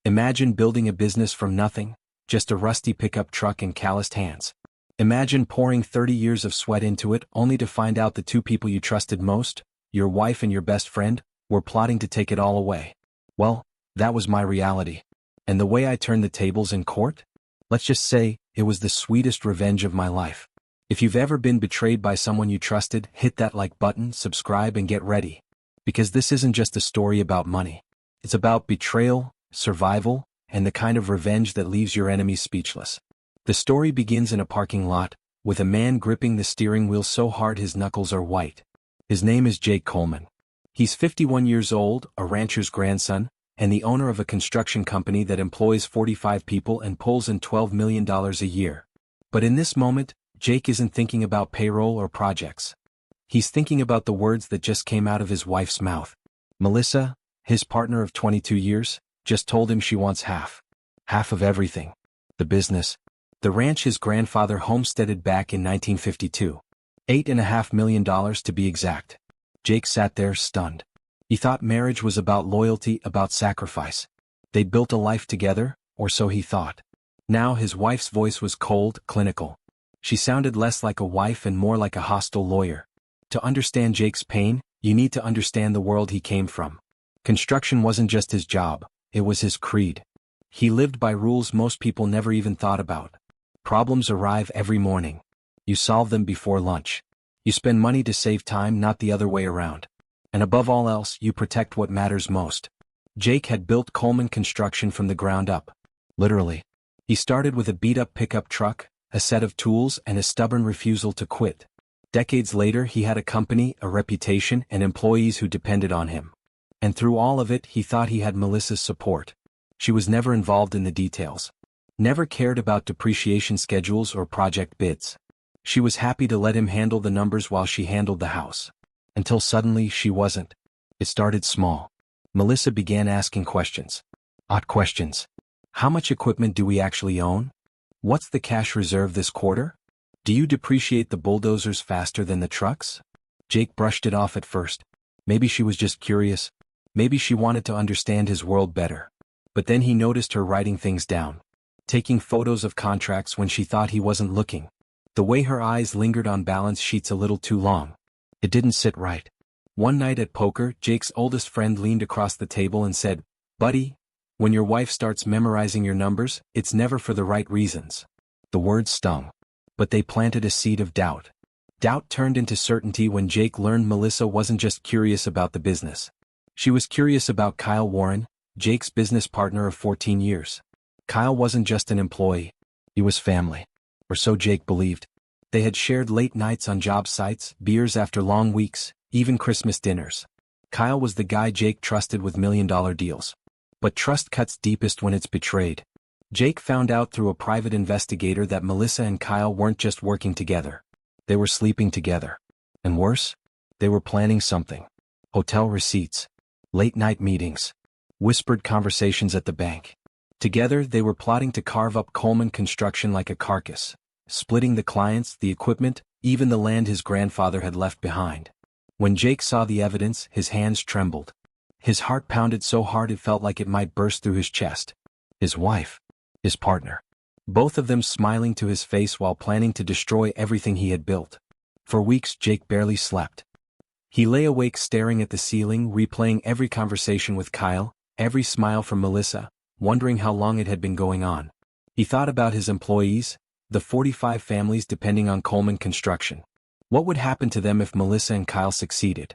Imagine building a business from nothing, just a rusty pickup truck and calloused hands. Imagine pouring 30 years of sweat into it only to find out the two people you trusted most, your wife and your best friend, were plotting to take it all away. Well, that was my reality. And the way I turned the tables in court? Let's just say, it was the sweetest revenge of my life. If you've ever been betrayed by someone you trusted, hit that like button, subscribe and get ready. Because this isn't just a story about money. It's about betrayal, survival, and the kind of revenge that leaves your enemies speechless. The story begins in a parking lot, with a man gripping the steering wheel so hard his knuckles are white. His name is Jake Coleman. He's 51 years old, a rancher's grandson, and the owner of a construction company that employs 45 people and pulls in $12 million a year. But in this moment, Jake isn't thinking about payroll or projects. He's thinking about the words that just came out of his wife's mouth. Melissa, his partner of 22 years, just told him she wants half. Half of everything. The business. The ranch his grandfather homesteaded back in 1952. $8.5 million to be exact. Jake sat there stunned. He thought marriage was about loyalty, about sacrifice. They'd built a life together, or so he thought. Now his wife's voice was cold, clinical. She sounded less like a wife and more like a hostile lawyer. To understand Jake's pain, you need to understand the world he came from. Construction wasn't just his job, it was his creed. He lived by rules most people never even thought about. Problems arrive every morning. You solve them before lunch. You spend money to save time, not the other way around. And above all else, you protect what matters most. Jake had built Coleman Construction from the ground up. Literally. He started with a beat-up pickup truck, a set of tools, and a stubborn refusal to quit. Decades later, he had a company, a reputation, and employees who depended on him. And through all of it, he thought he had Melissa's support. She was never involved in the details. Never cared about depreciation schedules or project bids. She was happy to let him handle the numbers while she handled the house. Until suddenly she wasn't. It started small. Melissa began asking questions. Odd questions. How much equipment do we actually own? What's the cash reserve this quarter? Do you depreciate the bulldozers faster than the trucks? Jake brushed it off at first. Maybe she was just curious. Maybe she wanted to understand his world better. But then he noticed her writing things down. Taking photos of contracts when she thought he wasn't looking. The way her eyes lingered on balance sheets a little too long. It didn't sit right. One night at poker, Jake's oldest friend leaned across the table and said, "Buddy, when your wife starts memorizing your numbers, it's never for the right reasons." The words stung. But they planted a seed of doubt. Doubt turned into certainty when Jake learned Melissa wasn't just curious about the business. She was curious about Kyle Warren, Jake's business partner of 14 years. Kyle wasn't just an employee. He was family. Or so Jake believed. They had shared late nights on job sites, beers after long weeks, even Christmas dinners. Kyle was the guy Jake trusted with million-dollar deals. But trust cuts deepest when it's betrayed. Jake found out through a private investigator that Melissa and Kyle weren't just working together. They were sleeping together. And worse, they were planning something. Hotel receipts. Late-night meetings. Whispered conversations at the bank. Together, they were plotting to carve up Coleman Construction like a carcass. Splitting the clients, the equipment, even the land his grandfather had left behind. When Jake saw the evidence, his hands trembled. His heart pounded so hard it felt like it might burst through his chest. His wife. His partner. Both of them smiling to his face while planning to destroy everything he had built. For weeks Jake barely slept. He lay awake staring at the ceiling, replaying every conversation with Kyle, every smile from Melissa, wondering how long it had been going on. He thought about his employees, the 45 families depending on Coleman Construction. What would happen to them if Melissa and Kyle succeeded?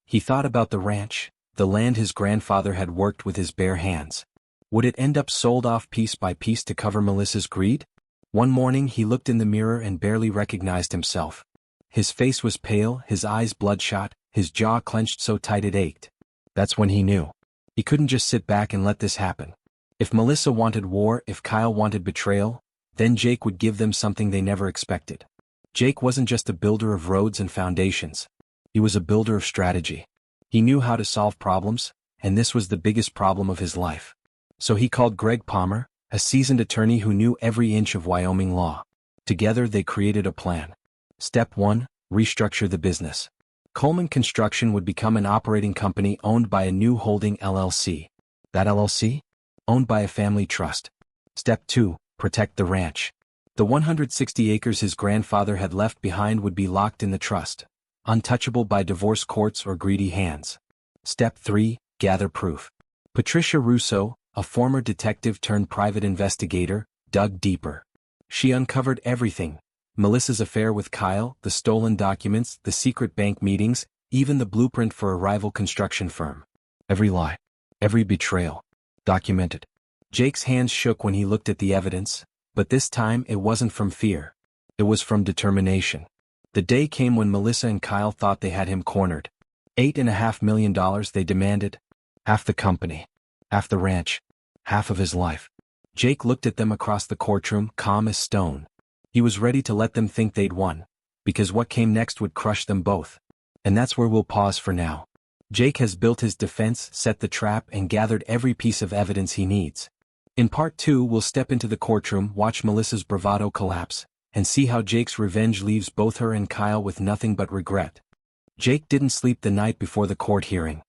He thought about the ranch, the land his grandfather had worked with his bare hands. Would it end up sold off piece by piece to cover Melissa's greed? One morning he looked in the mirror and barely recognized himself. His face was pale, his eyes bloodshot, his jaw clenched so tight it ached. That's when he knew. He couldn't just sit back and let this happen. If Melissa wanted war, if Kyle wanted betrayal, then Jake would give them something they never expected. Jake wasn't just a builder of roads and foundations. He was a builder of strategy. He knew how to solve problems, and this was the biggest problem of his life. So he called Greg Palmer, a seasoned attorney who knew every inch of Wyoming law. Together they created a plan. Step 1, restructure the business. Coleman Construction would become an operating company owned by a new holding LLC. That LLC? owned by a family trust. Step 2, protect the ranch. The 160 acres his grandfather had left behind would be locked in the trust, untouchable by divorce courts or greedy hands. Step 3, gather proof. Patricia Russo, a former detective turned private investigator, dug deeper. She uncovered everything: Melissa's affair with Kyle, the stolen documents, the secret bank meetings, even the blueprint for a rival construction firm. Every lie, every betrayal, documented. Jake's hands shook when he looked at the evidence, but this time it wasn't from fear. It was from determination. The day came when Melissa and Kyle thought they had him cornered. $8.5 million they demanded. Half the company. Half the ranch. Half of his life. Jake looked at them across the courtroom, calm as stone. He was ready to let them think they'd won, because what came next would crush them both. And that's where we'll pause for now. Jake has built his defense, set the trap, and gathered every piece of evidence he needs. In part 2, we'll step into the courtroom, watch Melissa's bravado collapse, and see how Jake's revenge leaves both her and Kyle with nothing but regret. Jake didn't sleep the night before the court hearing.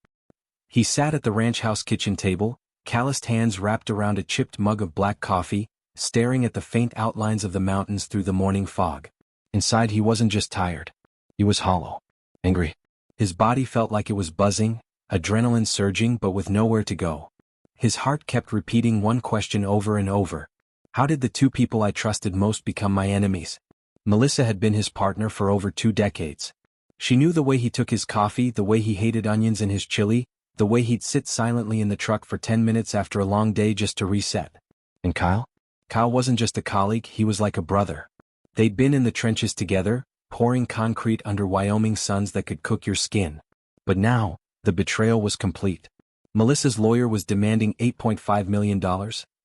He sat at the ranch house kitchen table, calloused hands wrapped around a chipped mug of black coffee, staring at the faint outlines of the mountains through the morning fog. Inside he wasn't just tired. He was hollow. Angry. His body felt like it was buzzing, adrenaline surging, but with nowhere to go. His heart kept repeating one question over and over. How did the two people I trusted most become my enemies? Melissa had been his partner for over 2 decades. She knew the way he took his coffee, the way he hated onions in his chili, the way he'd sit silently in the truck for 10 minutes after a long day just to reset. And Kyle? Kyle wasn't just a colleague, he was like a brother. They'd been in the trenches together, pouring concrete under Wyoming suns that could cook your skin. But now, the betrayal was complete. Melissa's lawyer was demanding $8.5 million,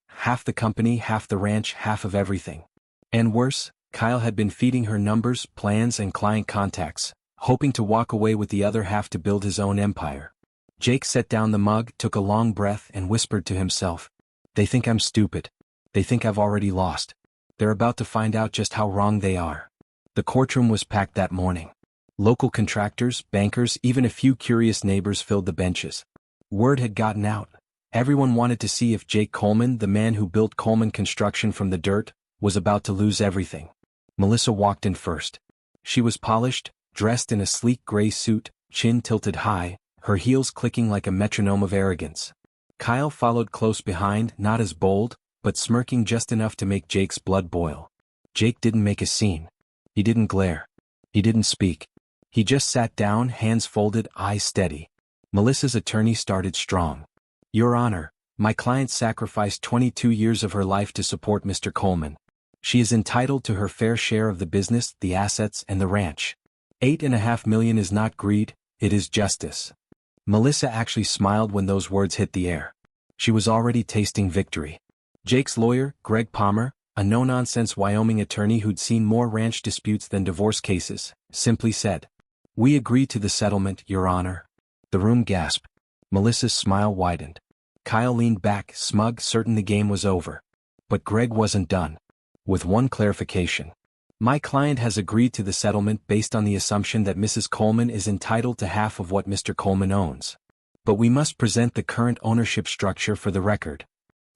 half the company, half the ranch, half of everything. And worse, Kyle had been feeding her numbers, plans, and client contacts, hoping to walk away with the other half to build his own empire. Jake set down the mug, took a long breath, and whispered to himself, "They think I'm stupid. They think I've already lost. They're about to find out just how wrong they are." The courtroom was packed that morning. Local contractors, bankers, even a few curious neighbors filled the benches. Word had gotten out. Everyone wanted to see if Jake Coleman, the man who built Coleman Construction from the dirt, was about to lose everything. Melissa walked in first. She was polished, dressed in a sleek gray suit, chin tilted high, her heels clicking like a metronome of arrogance. Kyle followed close behind, not as bold, but smirking just enough to make Jake's blood boil. Jake didn't make a scene. He didn't glare. He didn't speak. He just sat down, hands folded, eyes steady. Melissa's attorney started strong. "Your Honor, my client sacrificed 22 years of her life to support Mr. Coleman. She is entitled to her fair share of the business, the assets, and the ranch. $8.5 million is not greed, it is justice." Melissa actually smiled when those words hit the air. She was already tasting victory. Jake's lawyer, Greg Palmer, a no-nonsense Wyoming attorney who'd seen more ranch disputes than divorce cases, simply said, "We agree to the settlement, Your Honor." The room gasped. Melissa's smile widened. Kyle leaned back, smug, certain the game was over. But Greg wasn't done. With one clarification. "My client has agreed to the settlement based on the assumption that Mrs. Coleman is entitled to half of what Mr. Coleman owns. But we must present the current ownership structure for the record."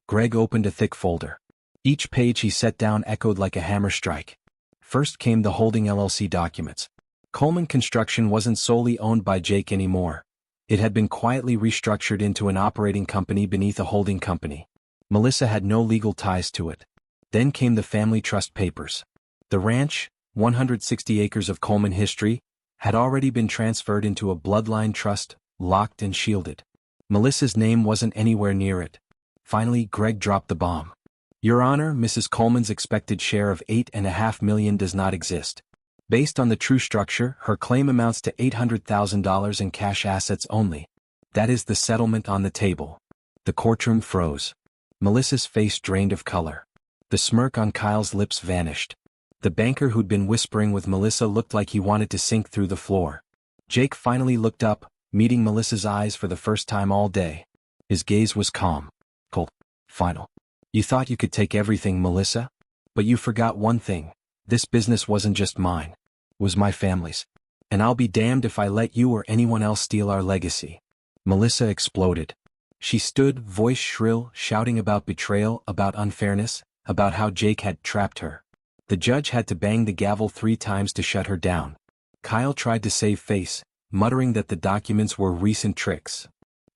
Greg opened a thick folder. Each page he set down echoed like a hammer strike. First came the Holding LLC documents. Coleman Construction wasn't solely owned by Jake anymore. It had been quietly restructured into an operating company beneath a holding company. Melissa had no legal ties to it. Then came the family trust papers. The ranch, 160 acres of Coleman history, had already been transferred into a bloodline trust, locked and shielded. Melissa's name wasn't anywhere near it. Finally, Greg dropped the bomb. "Your Honor, Mrs. Coleman's expected share of $8.5 million does not exist. Based on the true structure, her claim amounts to $800,000 in cash assets only. That is the settlement on the table." The courtroom froze. Melissa's face drained of color. The smirk on Kyle's lips vanished. The banker who'd been whispering with Melissa looked like he wanted to sink through the floor. Jake finally looked up, meeting Melissa's eyes for the first time all day. His gaze was calm. "Cold. Final. You thought you could take everything, Melissa? But you forgot one thing. This business wasn't just mine. It was my family's. And I'll be damned if I let you or anyone else steal our legacy." Melissa exploded. She stood, voice shrill, shouting about betrayal, about unfairness, about how Jake had trapped her. The judge had to bang the gavel 3 times to shut her down. Kyle tried to save face, muttering that the documents were recent tricks.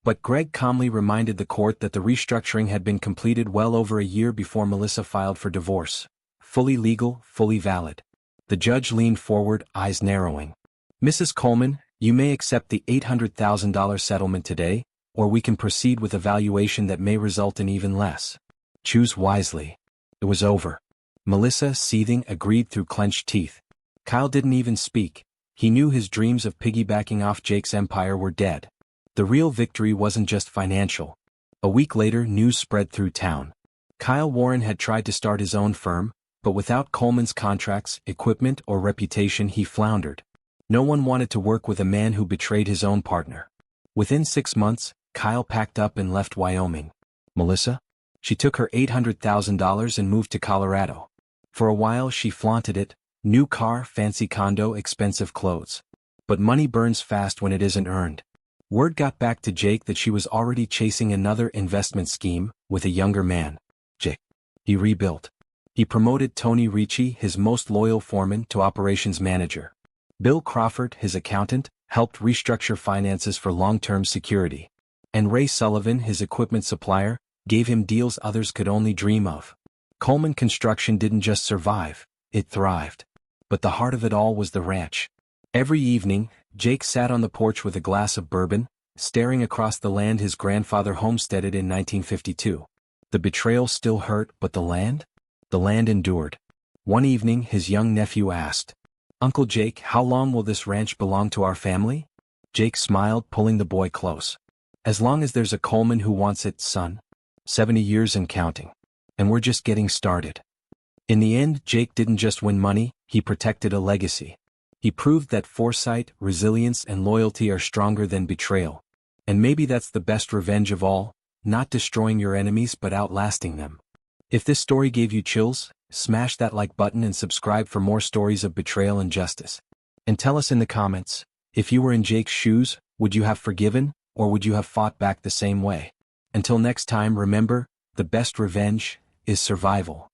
But Greg calmly reminded the court that the restructuring had been completed well over a year before Melissa filed for divorce. Fully legal, fully valid. The judge leaned forward, eyes narrowing. "Mrs. Coleman, you may accept the $800,000 settlement today, or we can proceed with a valuation that may result in even less. Choose wisely." It was over. Melissa, seething, agreed through clenched teeth. Kyle didn't even speak. He knew his dreams of piggybacking off Jake's empire were dead. The real victory wasn't just financial. A week later, news spread through town. Kyle Warren had tried to start his own firm, but without Coleman's contracts, equipment, or reputation, he floundered. No one wanted to work with a man who betrayed his own partner. Within 6 months, Kyle packed up and left Wyoming. Melissa? She took her $800,000 and moved to Colorado. For a while she flaunted it: new car, fancy condo, expensive clothes. But money burns fast when it isn't earned. Word got back to Jake that she was already chasing another investment scheme, with a younger man. Jake. He rebuilt. He promoted Tony Ricci, his most loyal foreman, to operations manager. Bill Crawford, his accountant, helped restructure finances for long-term security. And Ray Sullivan, his equipment supplier, gave him deals others could only dream of. Coleman Construction didn't just survive, it thrived. But the heart of it all was the ranch. Every evening, Jake sat on the porch with a glass of bourbon, staring across the land his grandfather homesteaded in 1952. The betrayal still hurt, but the land? The land endured. One evening his young nephew asked, "Uncle Jake, how long will this ranch belong to our family?" Jake smiled, pulling the boy close. "As long as there's a Coleman who wants it, son. 70 years and counting. And we're just getting started." In the end, Jake didn't just win money, he protected a legacy. He proved that foresight, resilience, and loyalty are stronger than betrayal. And maybe that's the best revenge of all, not destroying your enemies but outlasting them. If this story gave you chills, smash that like button and subscribe for more stories of betrayal and justice. And tell us in the comments, if you were in Jake's shoes, would you have forgiven, or would you have fought back the same way? Until next time, remember, the best revenge is survival.